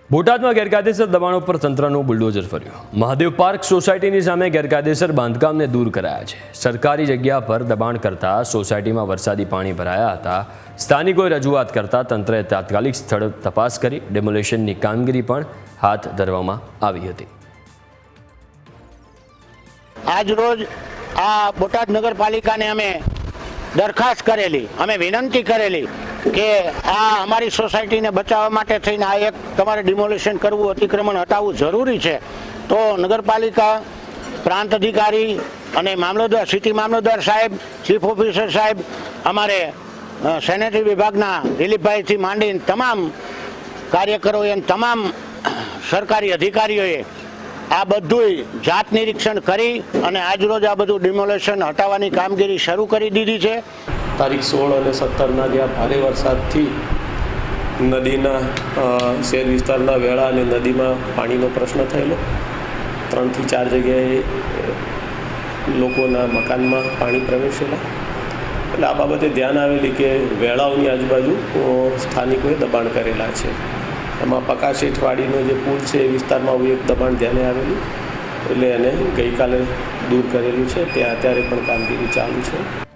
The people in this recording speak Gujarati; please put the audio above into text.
બોટાદમાં ગેરકાયદેસર દબાણો પર તંત્રનું બુલડોઝર ફર્યું। મહાદેવ પાર્ક સોસાયટીની સામે ગેરકાયદેસર બાંધકામને દૂર કરાયા છે। સરકારી જગ્યા પર દબાણ કરતા સોસાયટીમાં વરસાદી પાણી ભરાયા હતા। સ્થાનિકોએ રજૂઆત કરતા તંત્રએ તાત્કાલિક સ્થળ તપાસ કરી ડેમોલેશનની કામગીરી પણ હાથ ધરવામાં આવી હતી। આજ રોજ આ બોટાદ નગરપાલિકાને અમે દરખાસ્ત કરેલી, અમે વિનંતી કરેલી કે આ અમારી સોસાયટીને બચાવવા માટે થઈને આ એક તમારે ડિમોલિશન કરવું, અતિક્રમણ હટાવવું જરૂરી છે। તો નગરપાલિકા પ્રાંત અધિકારી અને મામલતદાર, સિટી મામલતદાર સાહેબ, ચીફ ઓફિસર સાહેબ, અમારે સેનેટરી વિભાગના દિલીપભાઈથી માંડીને તમામ કાર્યકરોએ અને તમામ સરકારી અધિકારીઓએ આ બધું જાત નિરીક્ષણ કરી અને આજરોજ આ બધું ડિમોલેશન હટાવવાની કામગીરી શરૂ કરી દીધી છે। તારીખ 16 અને 17ના જ્યાં ભારે વરસાદથી નદીના શહેર વિસ્તારના વેળા અને નદીમાં પાણીનો પ્રશ્ન થયેલો। 3 થી 4 જગ્યાએ લોકોના મકાનમાં પાણી પ્રવેશેલા। એટલે આ બાબતે ધ્યાન આવેલી કે વેળાઓની આજુબાજુ સ્થાનિકોએ દબાણ કરેલા છે। એમાં પકાશેઠવાડીનો જે પુલ છે એ વિસ્તારમાં એક દબાણ ધ્યાને આવેલું, એટલે એને ગઈકાલે દૂર કરેલું છે। ત્યાં અત્યારે પણ કામગીરી ચાલુ છે।